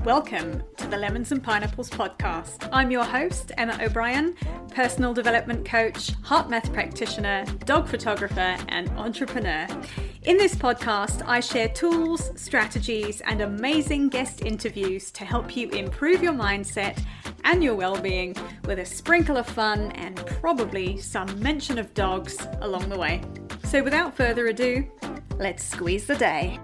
Welcome to the Lemons and Pineapples podcast. I'm your host, Emma O'Brien, personal development coach, HeartMath practitioner, dog photographer, and entrepreneur. In this podcast, I share tools, strategies, and amazing guest interviews to help you improve your mindset and your well-being with a sprinkle of fun and probably some mention of dogs along the way. So without further ado, let's squeeze the day.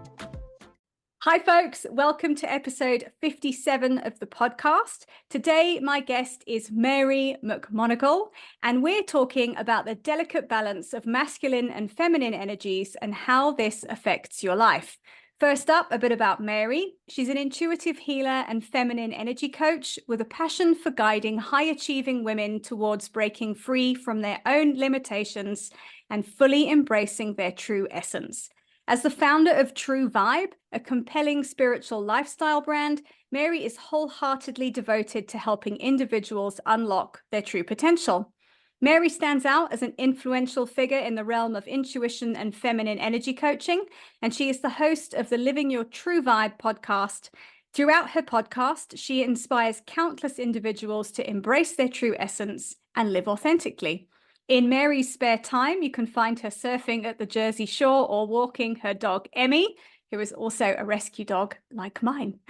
Hi folks, welcome to episode 57 of the podcast. Today my guest is Mary McMonagle, and we're talking about the delicate balance of masculine and feminine energies and how this affects your life. First up, a bit about Mary. She's an intuitive healer and feminine energy coach with a passion for guiding high-achieving women towards breaking free from their own limitations and fully embracing their true essence. As the founder of True Vibe, a compelling spiritual lifestyle brand, Mary is wholeheartedly devoted to helping individuals unlock their true potential. Mary stands out as an influential figure in the realm of intuition and feminine energy coaching, and she is the host of the Living Your True Vibe podcast. Throughout her podcast, she inspires countless individuals to embrace their true essence and live authentically. In Mary's spare time, you can find her surfing at the Jersey Shore or walking her dog, Emmy, who is also a rescue dog like mine.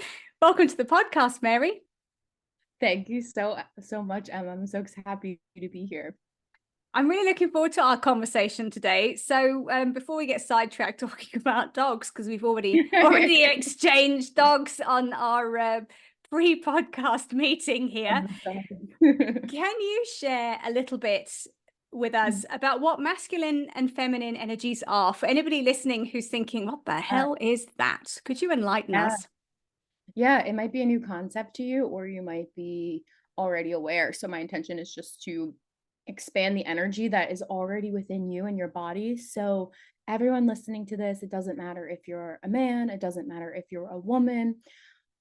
Welcome to the podcast, Mary. Thank you so much, Emma. I'm so happy to be here. I'm really looking forward to our conversation today. So before we get sidetracked talking about dogs, because we've already exchanged dogs on our pre-podcast meeting here, can you share a little bit with us about what masculine and feminine energies are for anybody listening who's thinking, what the hell is that? Could you enlighten us? Yeah, it might be a new concept to you, or you might be already aware. So my intention is just to expand the energy that is already within you and your body. So everyone listening to this, it doesn't matter if you're a man, it doesn't matter if you're a woman.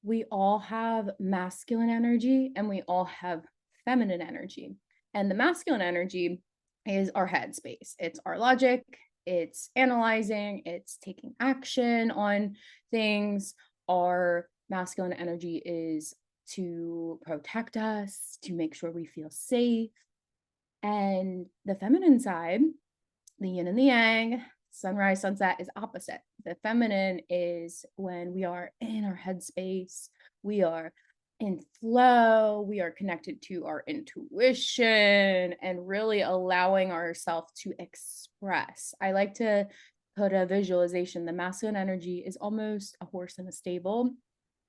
We all have masculine energy and we all have feminine energy. And the masculine energy is our head space. It's our logic, it's analyzing, it's taking action on things. Our masculine energy is to protect us, to make sure we feel safe. And the feminine side, the yin and the yang, sunrise, sunset, is opposite. The feminine is when we are in our headspace, we are in flow, we are connected to our intuition and really allowing ourselves to express. I like to put a visualization. The masculine energy is almost a horse in a stable.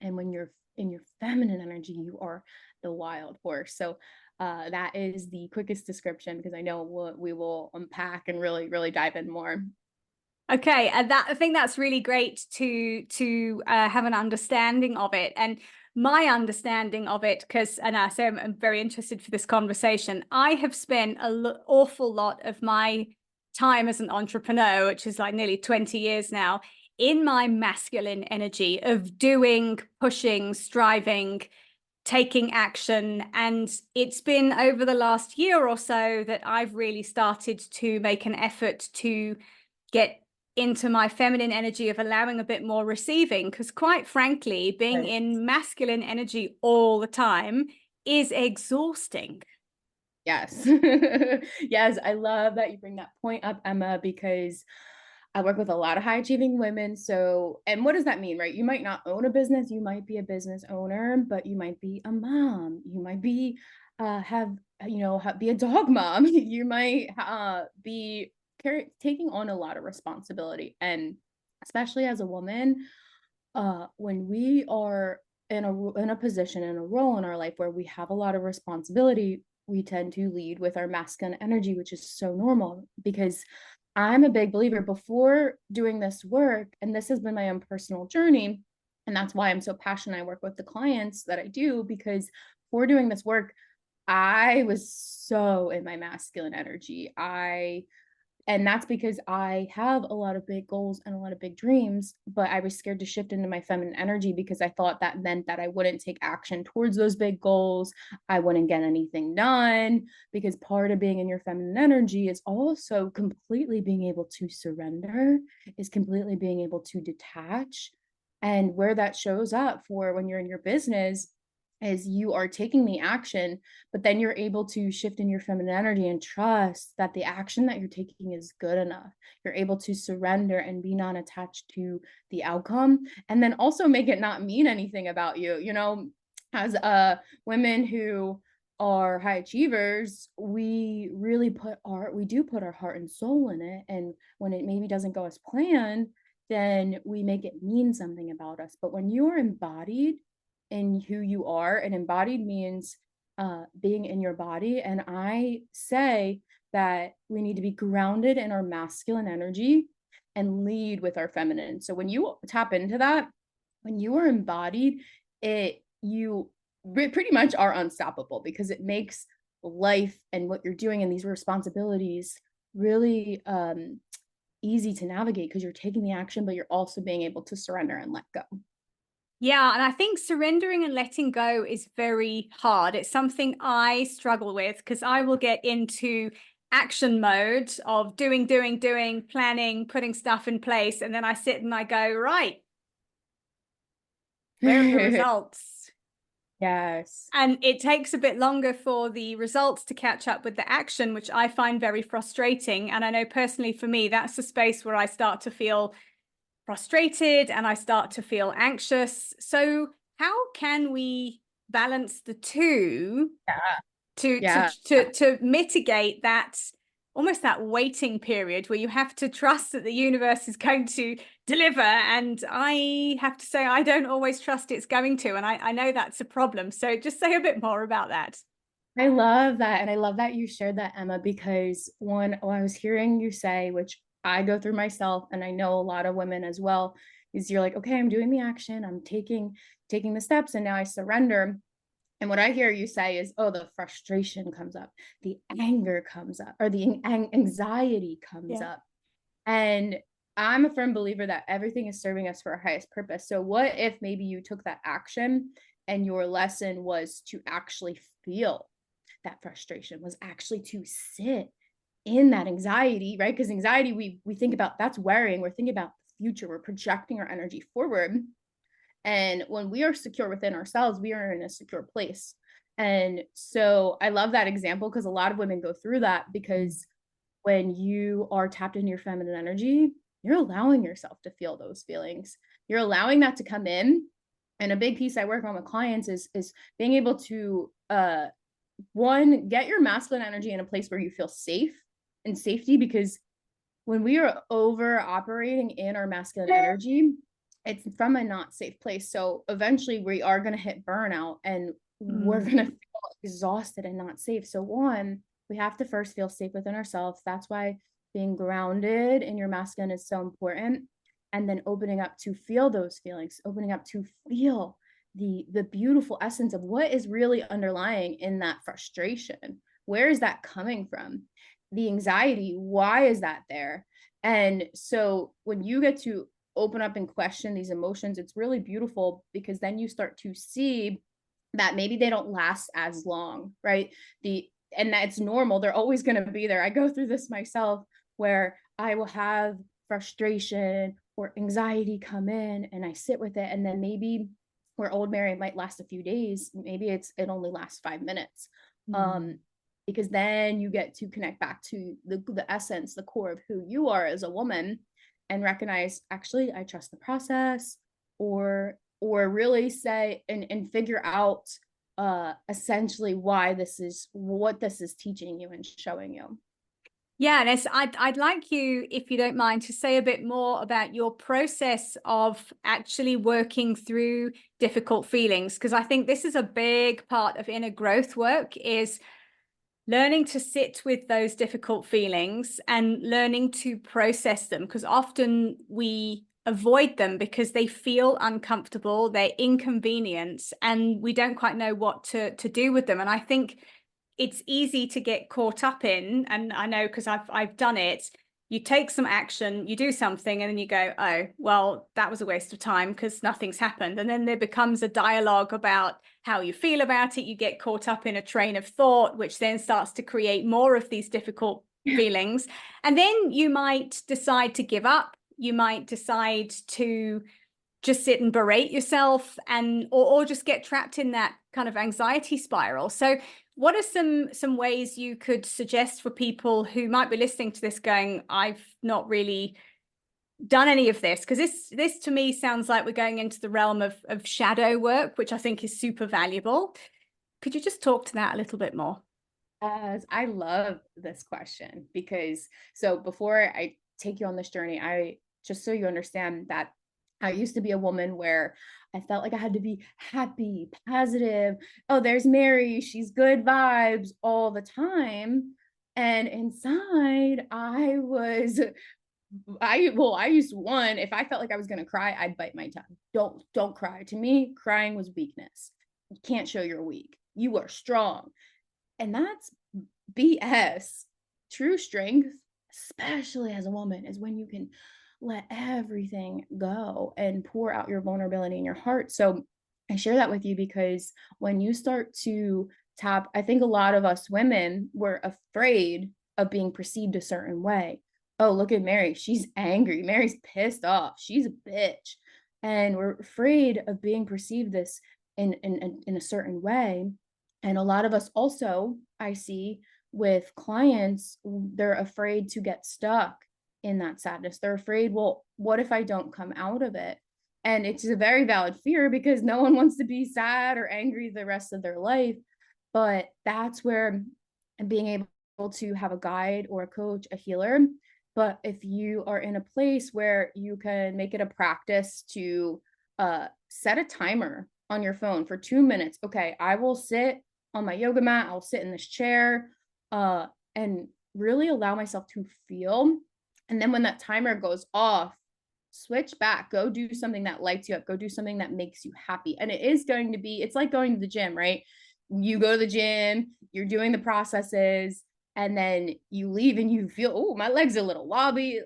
And when you're in your feminine energy, you are the wild horse. So that is the quickest description, because I know we will unpack and really dive in more. Okay, and I think that's really great to have an understanding of it. And my understanding of it, because so I'm very interested for this conversation. I have spent an awful lot of my time as an entrepreneur, which is like nearly 20 years now, in my masculine energy of doing, pushing, striving, taking action. And it's been over the last year or so that I've really started to make an effort to get into my feminine energy of allowing a bit more receiving, because quite frankly, being in masculine energy all the time is exhausting. Yes. Yes, I love that you bring that point up, Emma, because I work with a lot of high achieving women. So, and what does that mean, right? You might not own a business, you might be a business owner, but you might be a mom, you might be be a dog mom, you might be taking on a lot of responsibility. And especially as a woman, when we are in a position, in a role in our life where we have a lot of responsibility, we tend to lead with our masculine energy, which is so normal. Because I'm a big believer, before doing this work, and this has been my own personal journey, and that's why I'm so passionate. I work with the clients that I do, because before doing this work, I was so in my masculine energy. And that's because I have a lot of big goals and a lot of big dreams, but I was scared to shift into my feminine energy because I thought that meant that I wouldn't take action towards those big goals. I wouldn't get anything done, because part of being in your feminine energy is also completely being able to surrender, is completely being able to detach And where that shows up for when you're in your business is you are taking the action, but then you're able to shift in your feminine energy and trust that the action that you're taking is good enough. You're able to surrender and be non-attached to the outcome, and then also make it not mean anything about you. You know, as women who are high achievers, we really put our heart and soul in it. And when it maybe doesn't go as planned, then we make it mean something about us. But when you are embodied in who you are, and embodied means being in your body. And I say that we need to be grounded in our masculine energy and lead with our feminine. So when you tap into that, when you are embodied, you pretty much are unstoppable, because it makes life and what you're doing and these responsibilities really easy to navigate, because you're taking the action, but you're also being able to surrender and let go. Yeah, and I think surrendering and letting go is very hard. It's something I struggle with, because I will get into action mode of doing, planning, putting stuff in place. And then I sit and I go, right, where are the results? Yes. And it takes a bit longer for the results to catch up with the action, which I find very frustrating. And I know personally for me, that's the space where I start to feel frustrated and I start to feel anxious. So how can we balance the two to mitigate that, almost that waiting period where you have to trust that the universe is going to deliver? And I have to say, I don't always trust it's going to, and I know that's a problem. So just say a bit more about that. I love that. And I love that you shared that, Emma, because what I was hearing you say, which I go through myself, and I know a lot of women as well, is you're like, okay, I'm doing the action, I'm taking the steps, and now I surrender. And what I hear you say is, oh, the frustration comes up, the anger comes up, or the anxiety comes up. And I'm a firm believer that everything is serving us for our highest purpose. So what if maybe you took that action and your lesson was to actually feel that frustration, was actually to sit in that anxiety, right? Because anxiety, we think about, that's worrying. We're thinking about the future. We're projecting our energy forward. And when we are secure within ourselves, we are in a secure place. And so I love that example, because a lot of women go through that, because when you are tapped into your feminine energy, you're allowing yourself to feel those feelings. You're allowing that to come in. And a big piece I work on with clients is being able to one, get your masculine energy in a place where you feel safe and safety, because when we are over operating in our masculine energy, it's from a not safe place. So eventually we are going to hit burnout, and we're going to feel exhausted and not safe. So one, we have to first feel safe within ourselves. That's why being grounded in your masculine is so important. And then opening up to feel those feelings, opening up to feel the beautiful essence of what is really underlying in that frustration. Where is that coming from? The anxiety, why is that there? And so when you get to open up and question these emotions, it's really beautiful, because then you start to see that maybe they don't last as long, right? And that's normal. They're always going to be there. I go through this myself, where I will have frustration or anxiety come in, and I sit with it, and then maybe where old Mary might last a few days, maybe it only lasts 5 minutes. Because then you get to connect back to the essence, the core of who you are as a woman, and recognize, actually, I trust the process, or really say and figure out essentially what this is teaching you and showing you. Yeah, and I'd like you, if you don't mind, to say a bit more about your process of actually working through difficult feelings, because I think this is a big part of inner growth work, is learning to sit with those difficult feelings and learning to process them, because often we avoid them because they feel uncomfortable, they're inconvenient, and we don't quite know what to do with them. And I think it's easy to get caught up in, and I know because I've done it, you take some action, you do something, and then you go, oh, well, that was a waste of time because nothing's happened. And then there becomes a dialogue about how you feel about it. You get caught up in a train of thought, which then starts to create more of these difficult feelings. And then you might decide to give up. You might decide to just sit and berate yourself or just get trapped in that kind of anxiety spiral. So what are some ways you could suggest for people who might be listening to this going, I've not really done any of this? Because this to me sounds like we're going into the realm of shadow work, which I think is super valuable. Could you just talk to that a little bit more? As I love this question, because so before I take you on this journey, I just so you understand that I used to be a woman where I felt like I had to be happy, positive. Oh, there's Mary, she's good vibes all the time. And inside, I used to, one, if I felt like I was gonna cry, I'd bite my tongue. Don't cry. To me, crying was weakness. You can't show you're weak. You are strong. And that's BS. True strength, especially as a woman, is when you can let everything go and pour out your vulnerability in your heart. So I share that with you because when you start to tap, I think a lot of us women were afraid of being perceived a certain way. Oh, look at Mary. She's angry. Mary's pissed off. She's a bitch. And we're afraid of being perceived this in a certain way. And a lot of us also, I see with clients, they're afraid to get stuck in that sadness. They're afraid, well, what if I don't come out of it? And it's a very valid fear because no one wants to be sad or angry the rest of their life. But that's where being able to have a guide or a coach, a healer. But if you are in a place where you can make it a practice to set a timer on your phone for 2 minutes. Okay, I will sit on my yoga mat, I'll sit in this chair, and really allow myself to feel. And then when that timer goes off, switch back, go do something that lights you up, go do something that makes you happy. And it is going to be, it's like going to the gym, right? You go to the gym, you're doing the processes, and then you leave and you feel, oh, my leg's a little wobbly,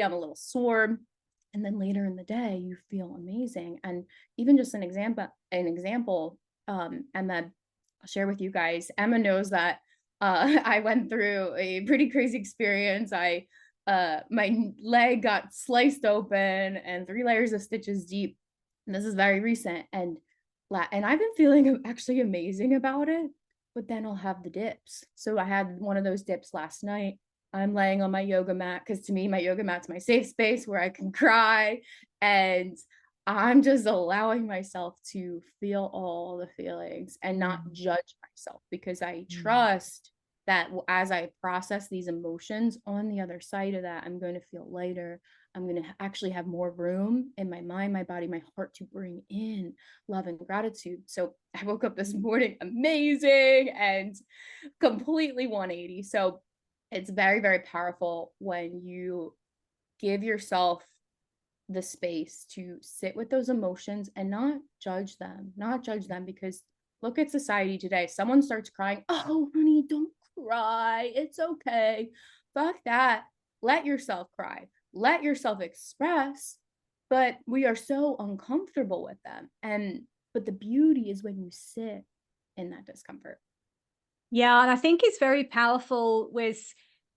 I'm a little sore. And then later in the day, you feel amazing. And even just an example, Emma, I'll share with you guys. Emma knows that I went through a pretty crazy experience. My leg got sliced open and 3 layers of stitches deep. And this is very recent. And I've been feeling actually amazing about it, but then I'll have the dips. So I had one of those dips last night. I'm laying on my yoga mat because to me, my yoga mat's my safe space where I can cry. And I'm just allowing myself to feel all the feelings and not judge myself because I trust that as I process these emotions on the other side of that, I'm going to feel lighter. I'm going to actually have more room in my mind, my body, my heart to bring in love and gratitude. So I woke up this morning amazing and completely 180. So it's very, very powerful when you give yourself the space to sit with those emotions and not judge them because look at society today. Someone starts crying. Oh, honey, don't cry. It's okay. Fuck that. Let yourself cry. Let yourself express. But we are so uncomfortable with them. But the beauty is when you sit in that discomfort. Yeah, and I think it's very powerful with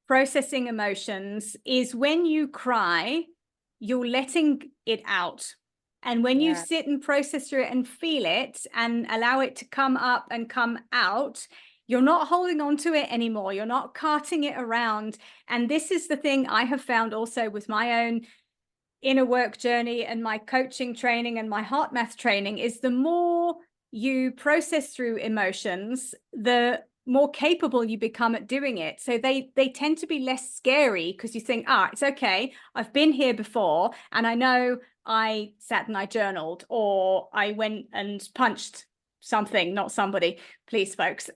processing emotions is when you cry, you're letting it out. And when you sit and process through it and feel it and allow it to come up and come out, you're not holding on to it anymore. You're not carting it around. And this is the thing I have found also with my own inner work journey and my coaching training and my HeartMath training is the more you process through emotions, the more capable you become at doing it. So they tend to be less scary because you think, it's okay. I've been here before and I know I sat and I journaled or I went and punched something, not somebody, please folks.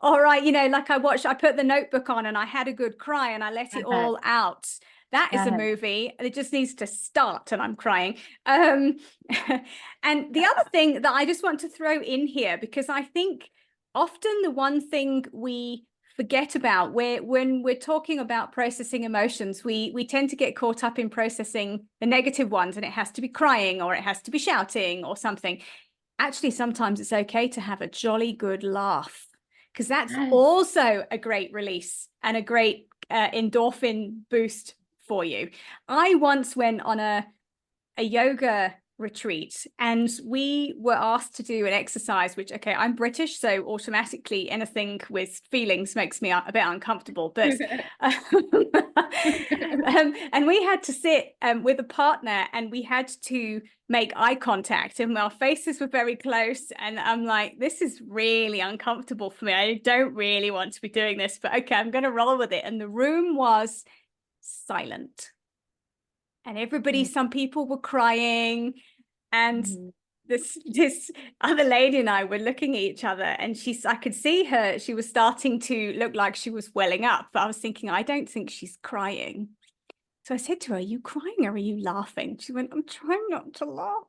All right, like I put the notebook on and I had a good cry and I let it all out. That is a movie. It just needs to start and I'm crying. And the other thing that I just want to throw in here, because I think often the one thing we forget about when we're talking about processing emotions, we tend to get caught up in processing the negative ones and it has to be crying or it has to be shouting or something. Actually, sometimes it's okay to have a jolly good laugh because that's also a great release and a great endorphin boost for you. I once went on a a yoga retreat, and we were asked to do an exercise, which, okay, I'm British, so automatically anything with feelings makes me a bit uncomfortable, but and we had to sit with a partner, and we had to make eye contact, and our faces were very close, and I'm like, this is really uncomfortable for me. I don't really want to be doing this, but okay, I'm going to roll with it. And the room was silent, and everybody, some people were crying, and this other lady and I were looking at each other, and I could see her, she was starting to look like she was welling up, but I was thinking, I don't think she's crying. So I said to her, are you crying or are you laughing? She went, I'm trying not to laugh.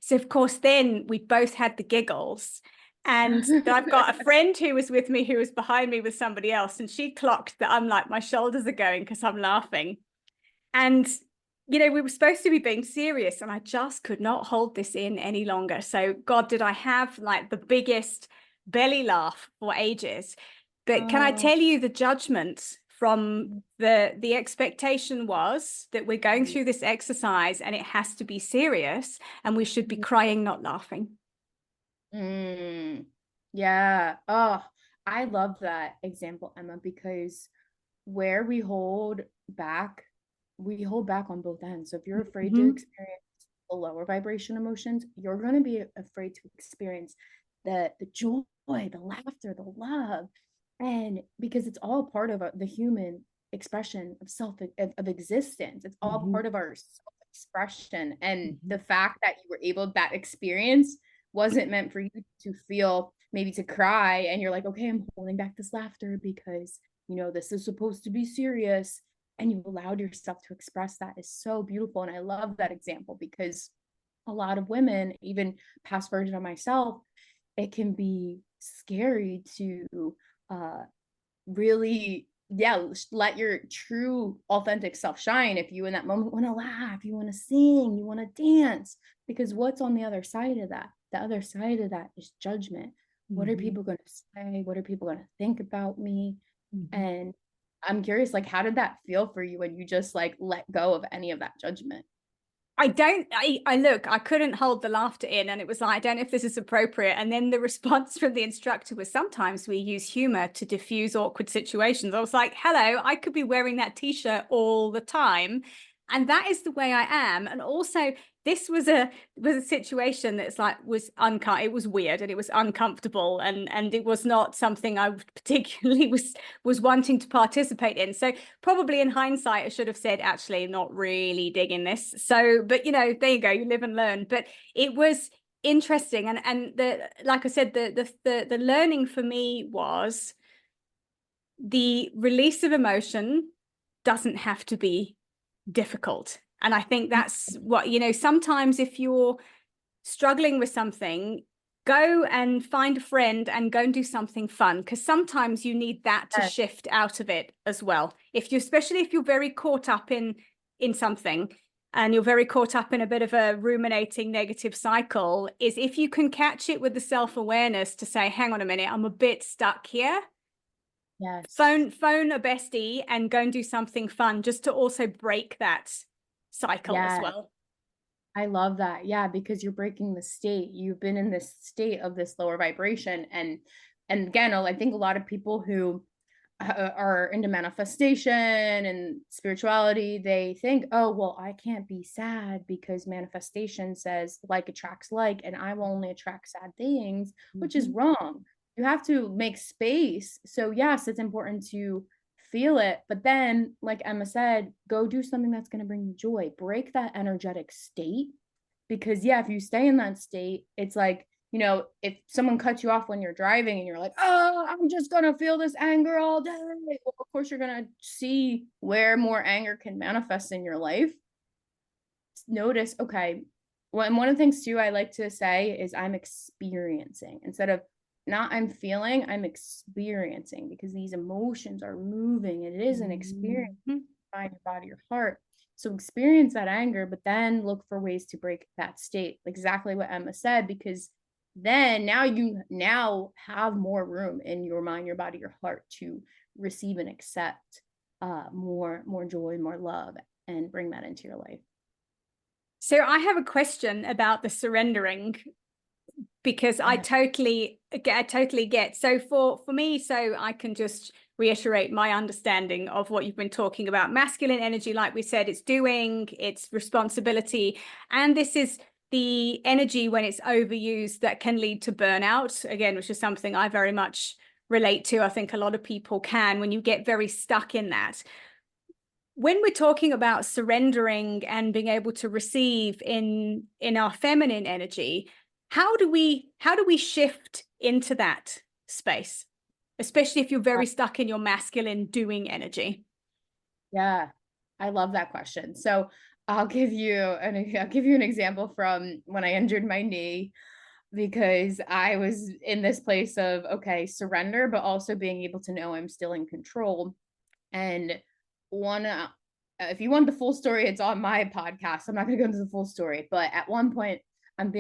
So of course, then we both had the giggles. And I've got a friend who was with me, who was behind me with somebody else, and she clocked that I'm like, my shoulders are going because I'm laughing. And, you know, we were supposed to be being serious, and I just could not hold this in any longer. So, God, did I have like the biggest belly laugh for ages. But can I tell you, the judgment from the expectation was that we're going through this exercise and it has to be serious, and we should be crying, not laughing. Yeah. Oh, I love that example, Emma, because where we hold back on both ends. So if you're afraid to experience the lower vibration emotions, you're going to be afraid to experience the joy, the laughter, the love. And because it's all part of the human expression of existence. It's all part of our self-expression. And the fact that you were able, that experience wasn't meant for you to feel, maybe to cry, and you're like, okay, I'm holding back this laughter because, you know, this is supposed to be serious, and you allowed yourself to express that, is so beautiful. And I love that example, because a lot of women, even past version of myself, it can be scary to really let your true authentic self shine. If you in that moment want to laugh, you want to sing, you want to dance, because what's on the other side of that? The other side of that is judgment. What are people going to say? What are people going to think about me? And I'm curious, like, how did that feel for you when you just like let go of any of that judgment? I couldn't hold the laughter in, and it was like, I don't know if this is appropriate. And then the response from the instructor was, sometimes we use humor to diffuse awkward situations. I was like, hello, I could be wearing that t-shirt all the time, and that is the way I am. And also, this was a situation that's like, it was weird and it was uncomfortable, and it was not something I particularly was wanting to participate in. So probably in hindsight, I should have said, actually, not really digging this. So, but you know, there you go, you live and learn. But it was interesting, and like I said, the learning for me was the release of emotion doesn't have to be difficult. And I think that's what, you know, sometimes if you're struggling with something, go and find a friend and go and do something fun, because sometimes you need that to shift out of it as well. Especially if you're very caught up in something, and you're very caught up in a bit of a ruminating negative cycle, is if you can catch it with the self-awareness to say, hang on a minute, I'm a bit stuck here. Yes. Phone a bestie and go and do something fun, just to also break that cycle as well. I love that. Yeah, because you're breaking the state. You've been in this state of this lower vibration. And again, I think a lot of people who are into manifestation and spirituality, they think, oh, well, I can't be sad because manifestation says like attracts like, and I will only attract sad things, which is wrong. You have to make space. So yes, it's important to feel it, but then, like Emma said, go do something that's going to bring you joy. Break that energetic state, because if you stay in that state, it's like, you know, if someone cuts you off when you're driving and you're like, oh, I'm just going to feel this anger all day. Well, of course, you're going to see where more anger can manifest in your life. Notice, okay, well, one of the things too I like to say is I'm experiencing, instead of not I'm feeling, I'm experiencing, because these emotions are moving. It is an experience, mind, your body, your heart. So experience that anger, but then look for ways to break that state. Exactly what Emma said, because then you have more room in your mind, your body, your heart to receive and accept more joy, more love, and bring that into your life. So I have a question about the surrendering, because I totally get. So for me, so I can just reiterate my understanding of what you've been talking about. Masculine energy, like we said, it's doing, it's responsibility, and this is the energy when it's overused that can lead to burnout, again, which is something I very much relate to. I think a lot of people can, when you get very stuck in that. When we're talking about surrendering and being able to receive in our feminine energy, how do we shift into that space, especially if you're very stuck in your masculine doing energy? Yeah, I love that question. So I'll give you an example from when I injured my knee, because I was in this place of, okay, surrender, but also being able to know I'm still in control. And one, if you want the full story, it's on my podcast. I'm not going to go into the full story, but at one point I'm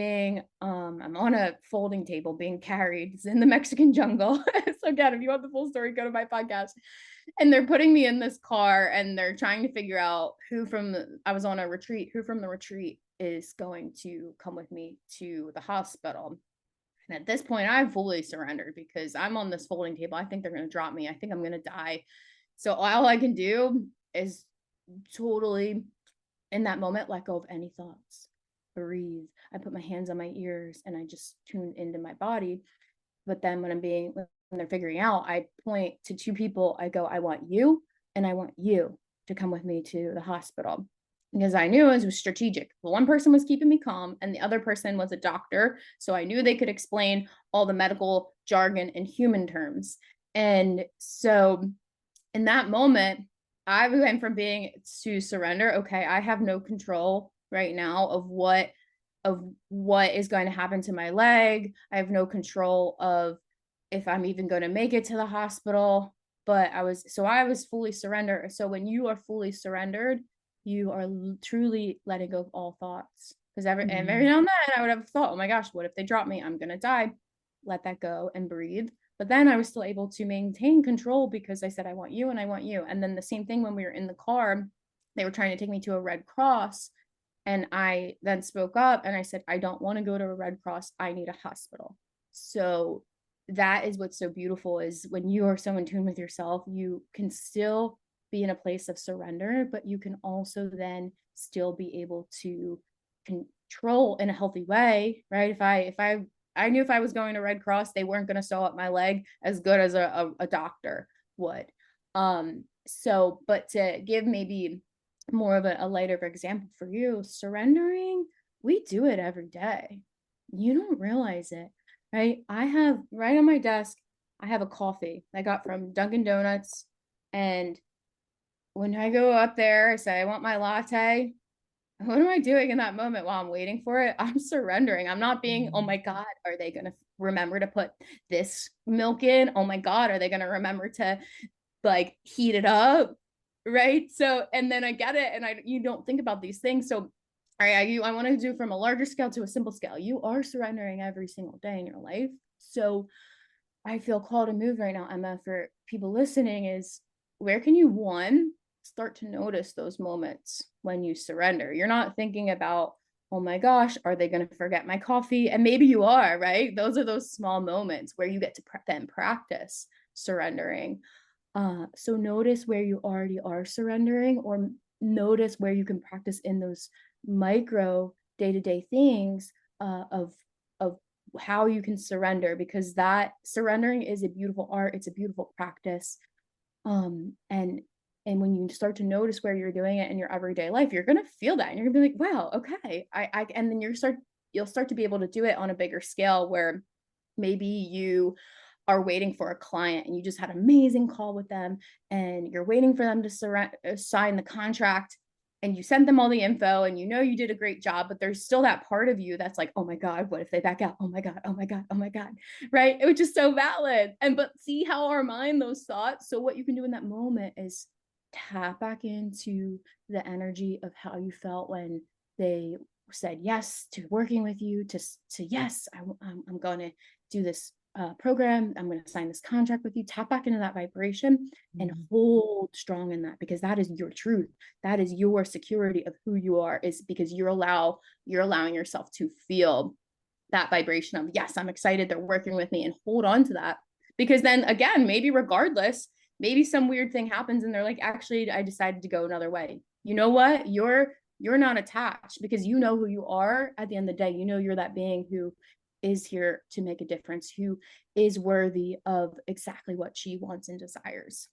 on a folding table being carried. It's in the Mexican jungle. So again, if you want the full story, go to my podcast. And they're putting me in this car and they're trying to figure out I was on a retreat, who from the retreat is going to come with me to the hospital. And at this point, I've fully surrendered because I'm on this folding table. I think they're going to drop me. I think I'm going to die. So all I can do is totally, in that moment, let go of any thoughts, breathe. I put my hands on my ears and I just tune into my body. But then when they're figuring out, I point to two people. I go, I want you and I want you to come with me to the hospital, because I knew it was strategic. The one person was keeping me calm and the other person was a doctor. So I knew they could explain all the medical jargon in human terms. And so in that moment, I went from being to surrender. Okay, I have no control right now of what is going to happen to my leg. I have no control of if I'm even going to make it to the hospital. But I was fully surrendered. So when you are fully surrendered, you are truly letting go of all thoughts. Because every now and then I would have thought, oh my gosh, what if they drop me? I'm going to die. Let that go and breathe. But then I was still able to maintain control because I said, I want you and I want you. And then the same thing when we were in the car, they were trying to take me to a Red Cross. And I then spoke up and I said, I don't want to go to a Red Cross. I need a hospital. So that is what's so beautiful, is when you are so in tune with yourself, you can still be in a place of surrender, but you can also then still be able to control in a healthy way, right? If I knew if I was going to Red Cross, they weren't going to sew up my leg as good as a doctor would. So, but to give maybe more of a lighter example for you, surrendering, we do it every day. You don't realize it, right? I have right on my desk, I have a coffee I got from Dunkin' Donuts. And when I go up there, I say, I want my latte. What am I doing in that moment while I'm waiting for it? I'm surrendering. I'm not being, oh my God, are they going to remember to put this milk in? Oh my God, are they going to remember to like heat it up? Right. So, and then I get it. And you don't think about these things. So I want to do from a larger scale to a simple scale. You are surrendering every single day in your life. So I feel called to move right now, Emma, for people listening, is where can you, one, start to notice those moments when you surrender? You're not thinking about, oh my gosh, are they going to forget my coffee? And maybe you are, right? Those are those small moments where you get to then practice surrendering. So notice where you already are surrendering, or notice where you can practice in those micro day-to-day things of how you can surrender, because that surrendering is a beautiful art. It's a beautiful practice. And when you start to notice where you're doing it in your everyday life, you're going to feel that and you're gonna be like, wow, okay. And then you'll start to be able to do it on a bigger scale, where maybe you are waiting for a client and you just had an amazing call with them and you're waiting for them to sign the contract, and you sent them all the info and you know you did a great job, but there's still that part of you that's like, oh my God, what if they back out? Oh my God, oh my God, oh my God, right? Which is so valid. But see how our mind, those thoughts. So what you can do in that moment is tap back into the energy of how you felt when they said yes to working with you, to yes, I'm going to do this program. I'm going to sign this contract with you. Tap back into that vibration and hold strong in that, because that is your truth. That is your security of who you are, is because you're allowing yourself to feel that vibration of, yes, I'm excited, they're working with me, and hold on to that. Because then again, maybe regardless, maybe some weird thing happens and they're like, actually, I decided to go another way. You know what? You're not attached, because you know who you are at the end of the day. You know, you're that being who is here to make a difference, who is worthy of exactly what she wants and desires.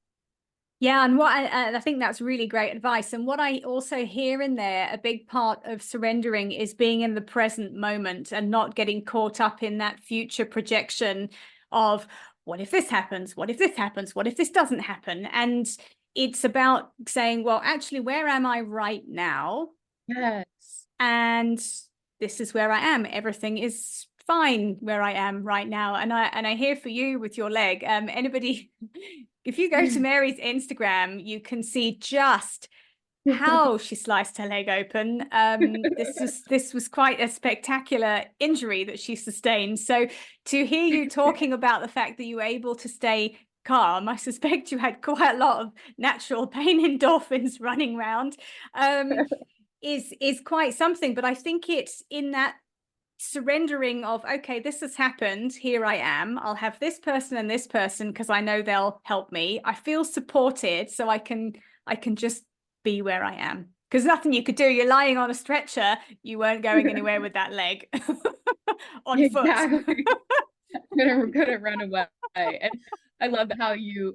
Yeah, and I think that's really great advice. And what I also hear in there, a big part of surrendering is being in the present moment and not getting caught up in that future projection of, what if this happens? What if this happens? What if this doesn't happen? And it's about saying, well, actually, where am I right now? Yes. And this is where I am. Everything is fine where I am right now. And I hear for you with your leg, anybody, if you go to Mary's Instagram, you can see just how she sliced her leg open. This was quite a spectacular injury that she sustained. So to hear you talking about the fact that you were able to stay calm, I suspect you had quite a lot of natural pain endorphins running around, is quite something. But I think it's in that surrendering of, okay, this has happened, here I am, I'll have this person and this person because I know they'll help me, I feel supported, so I can just be where I am, because nothing you could do, you're lying on a stretcher, you weren't going anywhere with that leg on Exactly. foot. gonna run away. And I love how you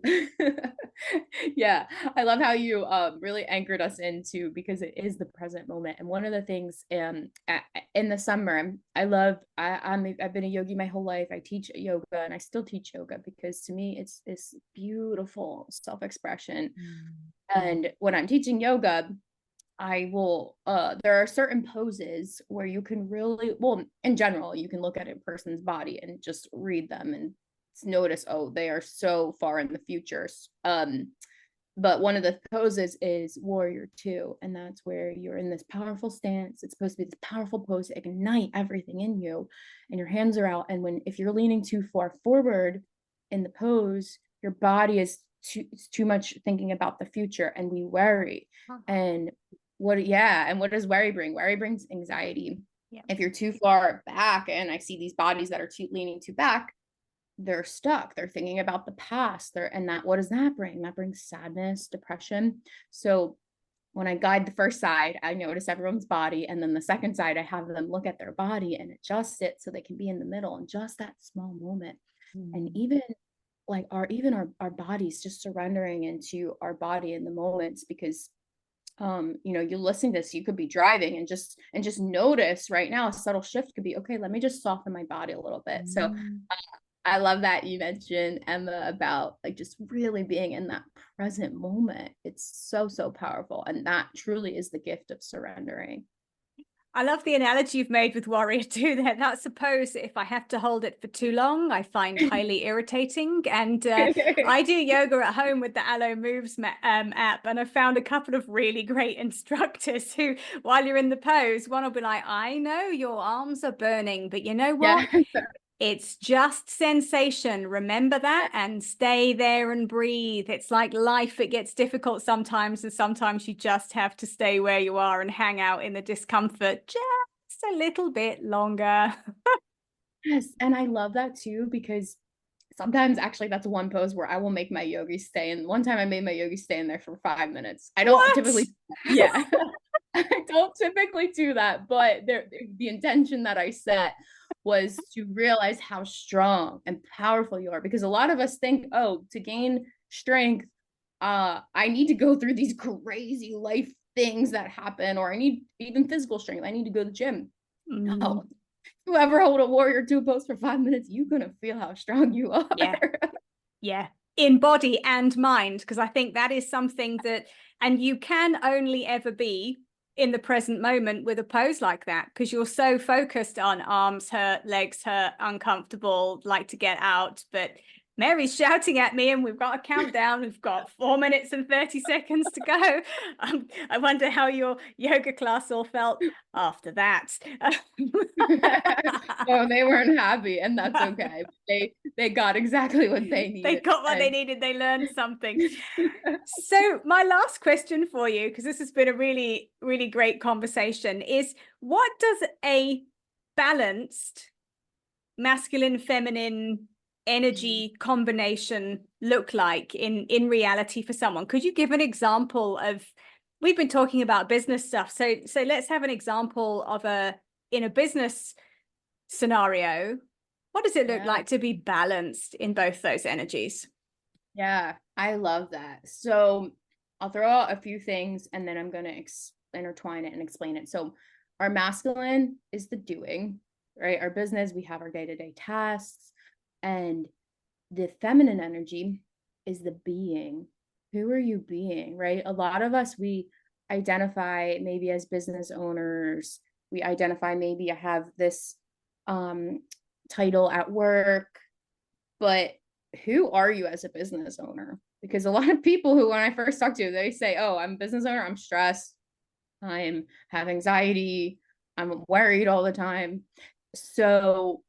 yeah, I love how you really anchored us into, because it is the present moment. And one of the things in the summer, I've been a yogi my whole life. I teach yoga and I still teach yoga, because to me it's this beautiful self-expression. And when I'm teaching yoga, I will there are certain poses where you can really, well, in general, you can look at a person's body and just read them and notice, oh, they are so far in the future. But one of the poses is warrior two, and that's where you're in this powerful stance. It's supposed to be this powerful pose to ignite everything in you, and your hands are out. And if you're leaning too far forward in the pose, your body is too much thinking about the future, and we worry. And what does worry bring? Worry brings anxiety. Yeah. If you're too far back, and I see these bodies that are leaning too back, they're stuck, they're thinking about the past, what does that bring? That brings sadness, depression. So when I guide the first side, I notice everyone's body, and then the second side, I have them look at their body and adjust it so they can be in the middle in just that small moment. And even like our bodies, just surrendering into our body in the moments, because you're listening to this, you could be driving and just notice right now, a subtle shift could be, okay, let me just soften my body a little bit. So I love that you mentioned, Emma, about like just really being in that present moment. It's so, so powerful. And that truly is the gift of surrendering. I love the analogy you've made with warrior two there. That's a pose that if I have to hold it for too long, I find highly irritating. And I do yoga at home with the Aloe Moves app, and I found a couple of really great instructors who, while you're in the pose, one will be like, I know your arms are burning, but you know what? Yeah. It's just sensation. Remember that and stay there and breathe. It's like life. It gets difficult sometimes, and sometimes you just have to stay where you are and hang out in the discomfort just a little bit longer. Yes. And I love that too, because sometimes actually that's one pose where I will make my yogi stay. And one time I made my yogi stay in there for 5 minutes. I don't typically, yeah, I don't typically do that, but the intention that I set was to realize how strong and powerful you are. Because a lot of us think, oh, to gain strength, I need to go through these crazy life things that happen, or I need even physical strength. I need to go to the gym. No, whoever hold a warrior two pose for 5 minutes, you're gonna feel how strong you are. Yeah, in body and mind, because I think that is something that, and you can only ever be in the present moment with a pose like that, because you're so focused on arms hurt, legs hurt, uncomfortable, like to get out. But Mary's shouting at me and we've got a countdown. We've got 4 minutes and 30 seconds to go. I wonder how your yoga class all felt after that. Oh, they weren't happy, and that's okay. They got exactly what they They needed. got what they needed. They learned something. So my last question for you, because this has been a really, really great conversation, is what does a balanced masculine, feminine energy combination look like in reality for someone? Could you give an example of, we've been talking about business stuff, so let's have an example of in a business scenario, what does it look like to be balanced in both those energies? Yeah, I love that. So I'll throw out a few things and then I'm going to intertwine it and explain it. So our masculine is the doing, right? Our business, we have our day-to-day tasks, and the feminine energy is the being. Who are you being, right? A lot of us, we identify maybe as business owners. We identify, maybe I have this title at work, but who are you as a business owner? Because a lot of people who, when I first talk to, they say, oh, I'm a business owner, I'm stressed, I have anxiety, I'm worried all the time. So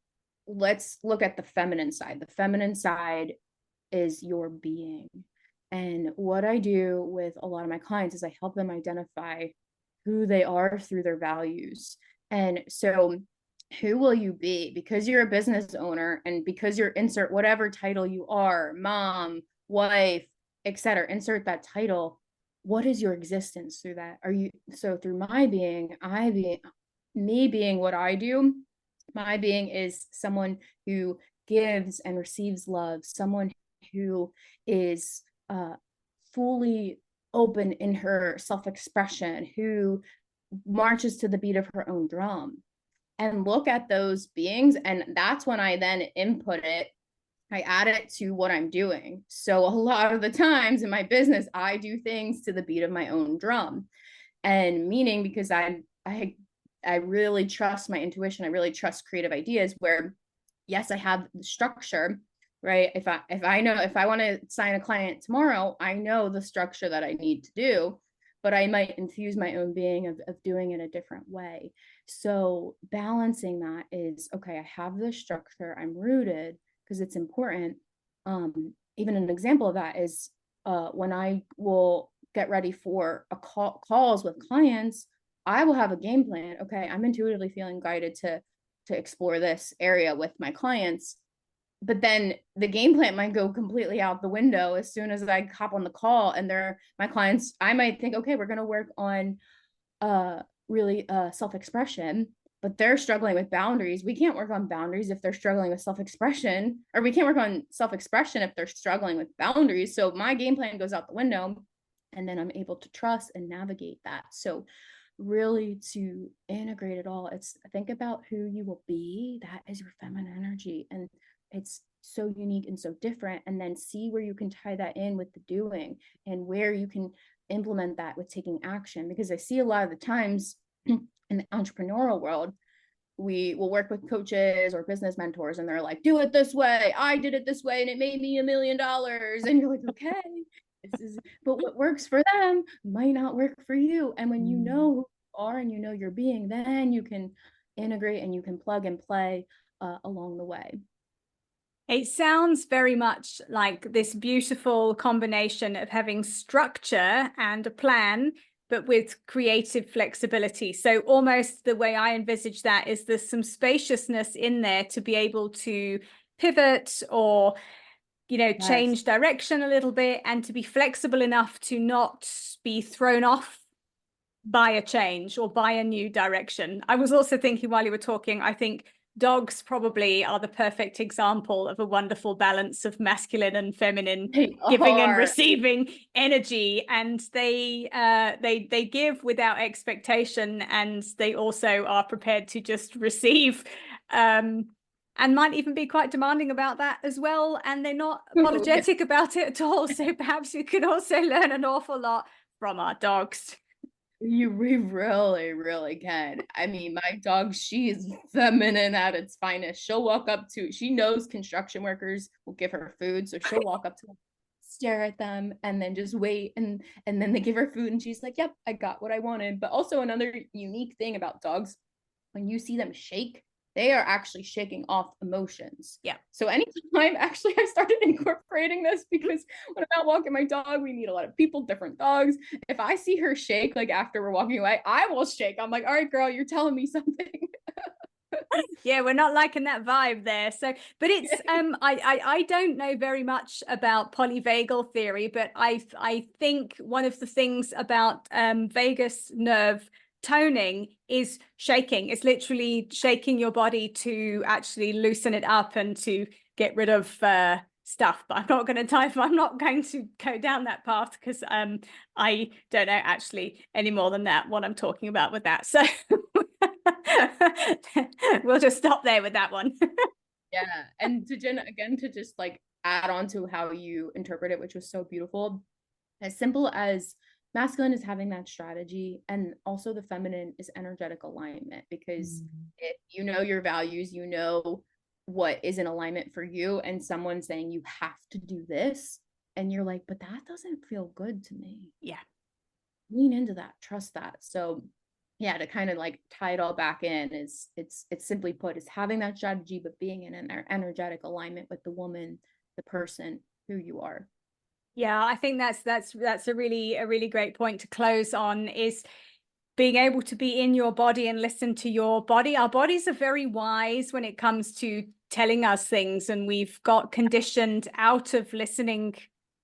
let's look at the feminine side. The feminine side is your being. And what I do with a lot of my clients is I help them identify who they are through their values. And so who will you be? Because you're a business owner and because you're insert whatever title you are, mom, wife, etc., insert that title. What is your existence through that? Are you, so through my being, me being what I do, my being is someone who gives and receives love, someone who is fully open in her self-expression, who marches to the beat of her own drum. And look at those beings, and that's when I then input it, I add it to what I'm doing. So a lot of the times in my business, I do things to the beat of my own drum. And meaning, because I really trust my intuition, I really trust creative ideas, where yes, I have the structure, right? If I know, if I want to sign a client tomorrow, I know the structure that I need to do, but I might infuse my own being of doing it a different way. So balancing that is, okay, I have this structure, I'm rooted, because it's important. Even an example of that is when I will get ready for calls with clients, I will have a game plan. Okay, I'm intuitively feeling guided to explore this area with my clients. But then the game plan might go completely out the window as soon as I hop on the call, and they're my clients. I might think, okay, we're going to work on really self-expression, but they're struggling with boundaries. We can't work on boundaries if they're struggling with self-expression, or we can't work on self-expression if they're struggling with boundaries. So my game plan goes out the window, and then I'm able to trust and navigate that. So really, to integrate it all, it's think about who you will be. That is your feminine energy, and it's so unique and so different. And then see where you can tie that in with the doing, and where you can implement that with taking action. Because I see a lot of the times in the entrepreneurial world, we will work with coaches or business mentors, and they're like, do it this way, I did it this way, and it made me $1 million. And you're like, okay, but what works for them might not work for you. And when you know who you are and you know your being, then you can integrate and you can plug and play along the way. It sounds very much like this beautiful combination of having structure and a plan, but with creative flexibility. So almost the way I envisage that is there's some spaciousness in there to be able to pivot or, change direction a little bit, and to be flexible enough to not be thrown off by a change or by a new direction. I was also thinking while you were talking, I think dogs probably are the perfect example of a wonderful balance of masculine and feminine giving and receiving energy. And they give without expectation, and they also are prepared to just receive, and might even be quite demanding about that as well. And they're not apologetic about it at all. So perhaps we could also learn an awful lot from our dogs. We really, really can. I mean, my dog, she is feminine at its finest. She'll walk up to, she knows construction workers will give her food. So she'll walk up to them, stare at them, and then just wait. And then they give her food and she's like, yep, I got what I wanted. But also another unique thing about dogs, when you see them shake, they are actually shaking off emotions. Yeah. So anytime, actually, I started incorporating this because when I'm out walking my dog, we meet a lot of people, different dogs. If I see her shake, like after we're walking away, I will shake. I'm like, all right, girl, you're telling me something. Yeah, we're not liking that vibe there. So, but it's I don't know very much about polyvagal theory, but I think one of the things about vagus nerve toning is shaking. It's literally shaking your body to actually loosen it up and to get rid of stuff. But I'm not going to go down that path because I don't know actually any more than that what I'm talking about with that. So we'll just stop there with that one. Yeah. And to Jen, again, to just like add on to how you interpret it, which was so beautiful, as simple as masculine is having that strategy, and also the feminine is energetic alignment, because if you know your values, you know what is in alignment for you, and someone's saying you have to do this, and you're like, but that doesn't feel good to me. Yeah. Lean into that, trust that. So yeah, to kind of like tie it all back in, is it's simply put, is having that strategy, but being in an energetic alignment with the woman, the person who you are. Yeah, I think that's a really great point to close on, is being able to be in your body and listen to your body. Our bodies are very wise when it comes to telling us things, and we've got conditioned out of listening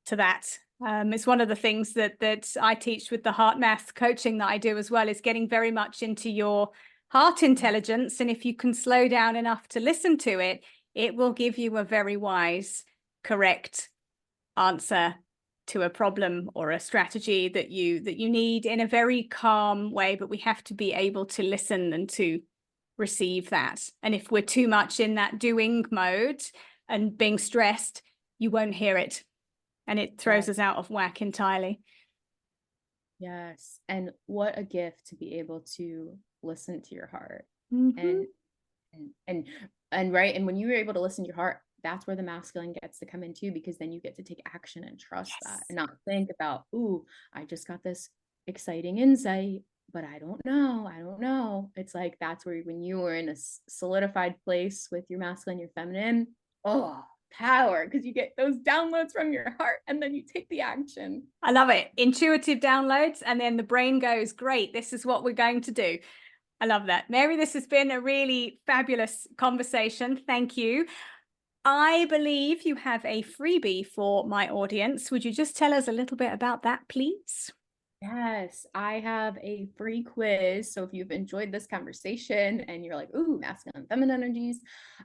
to that. It's one of the things that I teach with the HeartMath coaching that I do as well, is getting very much into your heart intelligence. And if you can slow down enough to listen to it, it will give you a very wise, correct answer to a problem or a strategy that you need in a very calm way. But we have to be able to listen and to receive that. And if we're too much in that doing mode and being stressed, you won't hear it, and it throws us out of whack entirely. Yes. And what a gift to be able to listen to your heart. Mm-hmm. And right, and when you're able to listen to your heart, that's where the masculine gets to come in too, because then you get to take action and trust that, and not think about, ooh, I just got this exciting insight, but I don't know. It's like, that's where, when you are in a solidified place with your masculine, your feminine, oh, power, because you get those downloads from your heart, and then you take the action. I love it. Intuitive downloads, and then the brain goes, great, this is what we're going to do. I love that. Mary, this has been a really fabulous conversation. Thank you. I believe you have a freebie for my audience. Would you just tell us a little bit about that, please? Yes, I have a free quiz. So if you've enjoyed this conversation and you're like, ooh, masculine and feminine energies,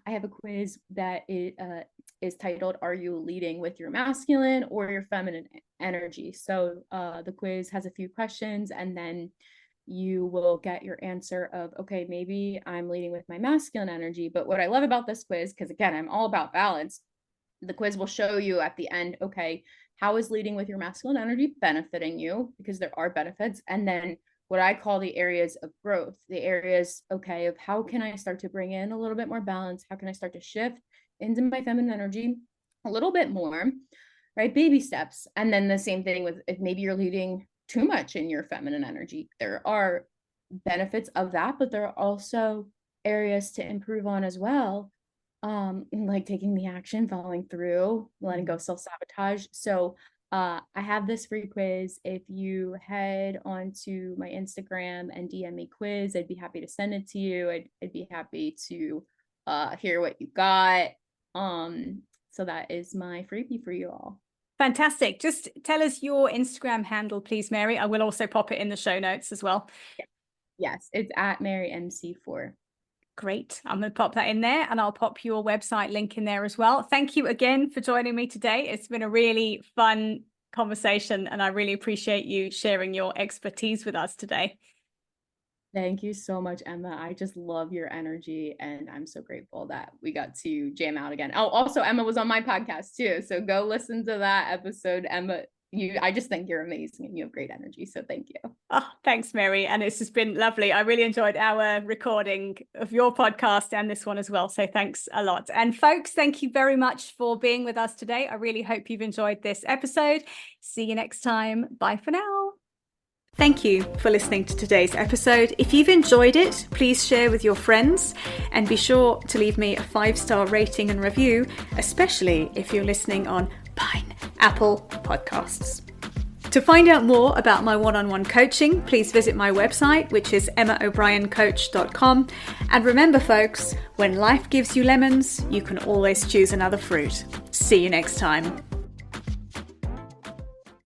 I have a quiz that is titled, Are You Leading with Your Masculine or Your Feminine Energy? So the quiz has a few questions, and then you will get your answer of, okay, maybe I'm leading with my masculine energy. But what I love about this quiz, because again, I'm all about balance, the quiz will show you at the end, okay, how is leading with your masculine energy benefiting you? Because there are benefits. And then what I call the areas of growth, the areas, okay, of how can I start to bring in a little bit more balance? How can I start to shift into my feminine energy a little bit more, right? Baby steps. And then the same thing with, if maybe you're leading too much in your feminine energy, there are benefits of that, but there are also areas to improve on as well. Like taking the action, following through, letting go self-sabotage. So I have this free quiz. If you head onto my Instagram and DM me quiz, I'd be happy to send it to you. I'd be happy to hear what you got. So that is my freebie for you all. Fantastic. Just tell us your Instagram handle, please, Mary. I will also pop it in the show notes as well. Yes, it's at MaryMC4. Great. I'm going to pop that in there, and I'll pop your website link in there as well. Thank you again for joining me today. It's been a really fun conversation, and I really appreciate you sharing your expertise with us today. Thank you so much, Emma. I just love your energy, and I'm so grateful that we got to jam out again. Oh, also, Emma was on my podcast too, so go listen to that episode. Emma, I just think you're amazing and you have great energy. So thank you. Oh, thanks, Mary. And it's just been lovely. I really enjoyed our recording of your podcast and this one as well. So thanks a lot. And folks, thank you very much for being with us today. I really hope you've enjoyed this episode. See you next time. Bye for now. Thank you for listening to today's episode. If you've enjoyed it, please share with your friends and be sure to leave me a 5-star rating and review, especially if you're listening on Apple Podcasts. To find out more about my one-on-one coaching, please visit my website, which is emmaobriencoach.com. And remember, folks, when life gives you lemons, you can always choose another fruit. See you next time.